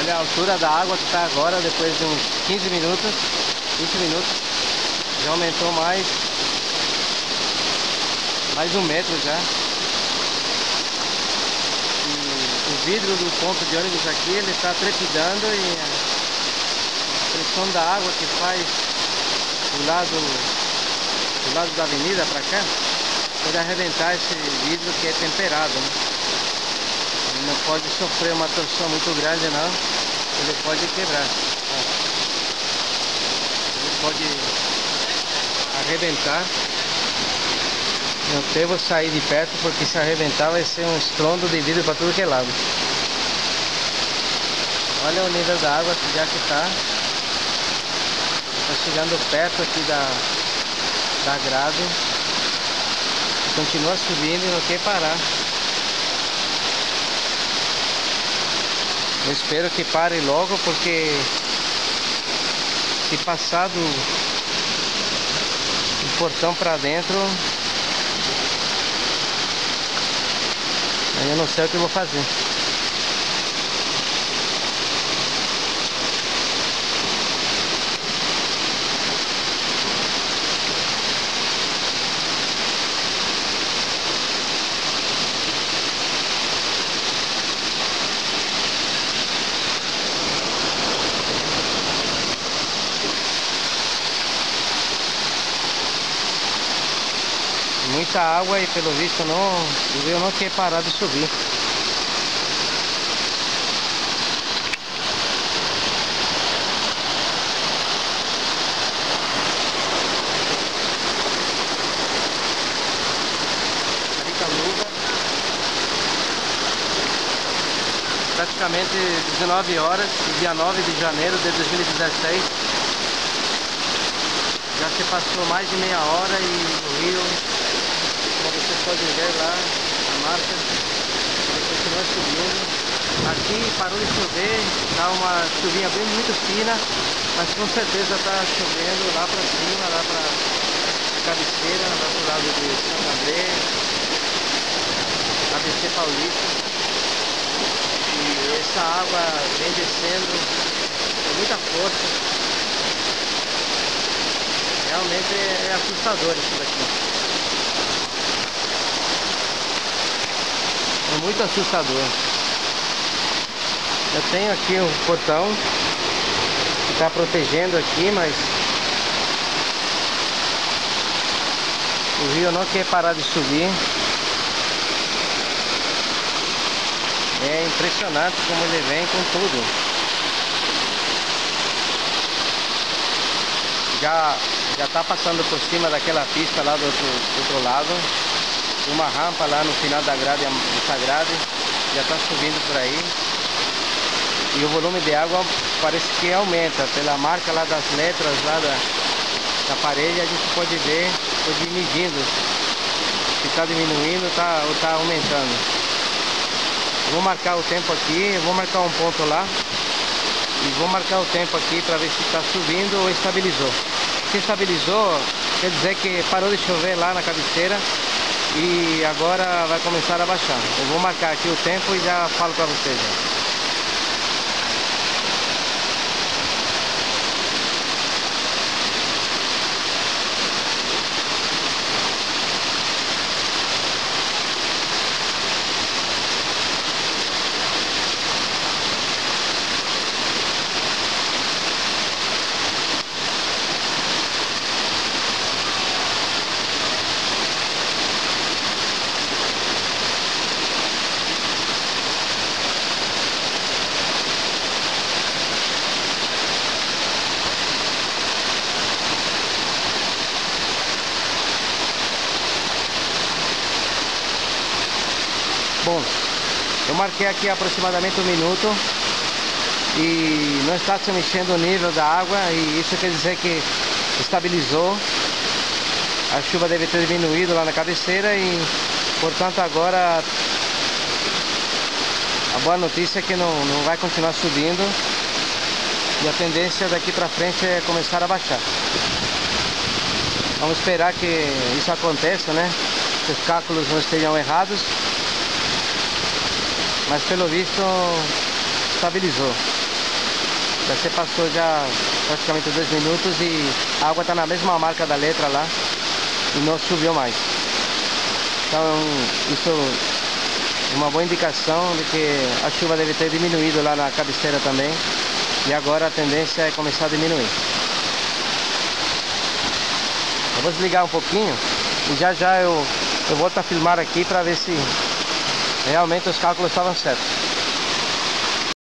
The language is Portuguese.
Olha a altura da água que está agora, depois de uns 15 minutos, 20 minutos. Já aumentou mais 1 metro já. E o vidro do ponto de ônibus aqui, ele está trepidando e a pressão da água que faz do lado da avenida para cá, pode arrebentar esse vidro que é temperado, né? Ele não pode sofrer uma torção muito grande não, ele pode quebrar. Ele pode arrebentar. Eu devo sair de perto porque se arrebentar vai ser um estrondo de vidro para tudo que é lado. Olha o nível da água que já que está chegando perto aqui da grade. Continua subindo e não quer parar. Eu espero que pare logo, porque se passar do portão para dentro, aí eu não sei o que eu vou fazer. Muita água e pelo visto o rio não quer parar de subir. Praticamente 19 horas, dia 9 de janeiro de 2016. Já se passou mais de meia hora e o rio, como vocês podem ver lá, a marca continua subindo. Aqui parou de chover, está uma chuvinha bem muito fina, mas com certeza está chovendo lá para cima, lá para a cabeceira, lá para o lado de Santo André, ABC Paulista. E essa água vem descendo com muita força. Realmente é assustador isso daqui. É muito assustador. Eu tenho aqui um portão que está protegendo aqui, mas o rio não quer parar de subir. É impressionante como ele vem com tudo. Já está passando por cima daquela pista lá do outro lado. Uma rampa lá no final da grade, essa grade já está subindo por aí. E o volume de água parece que aumenta. Pela marca lá das letras lá da parede, a gente pode ver, pode ir medindo se está diminuindo ou está aumentando. Vou marcar o tempo aqui, vou marcar um ponto lá e vou marcar o tempo aqui para ver se está subindo ou estabilizou. Se estabilizou, quer dizer que parou de chover lá na cabeceira e agora vai começar a baixar. Eu vou marcar aqui o tempo e já falo para vocês. Bom, eu marquei aqui aproximadamente 1 minuto e não está se mexendo o nível da água, e isso quer dizer que estabilizou. A chuva deve ter diminuído lá na cabeceira e, portanto, agora a boa notícia é que não vai continuar subindo e a tendência daqui para frente é começar a baixar. Vamos esperar que isso aconteça, né? Que os cálculos não estejam errados. Mas pelo visto estabilizou. Você passou já praticamente 2 minutos e a água está na mesma marca da letra lá e não subiu mais. Então isso é uma boa indicação de que a chuva deve ter diminuído lá na cabeceira também. E agora a tendência é começar a diminuir. Eu vou desligar um pouquinho e já eu volto a filmar aqui para ver se realmente os cálculos estavam certos.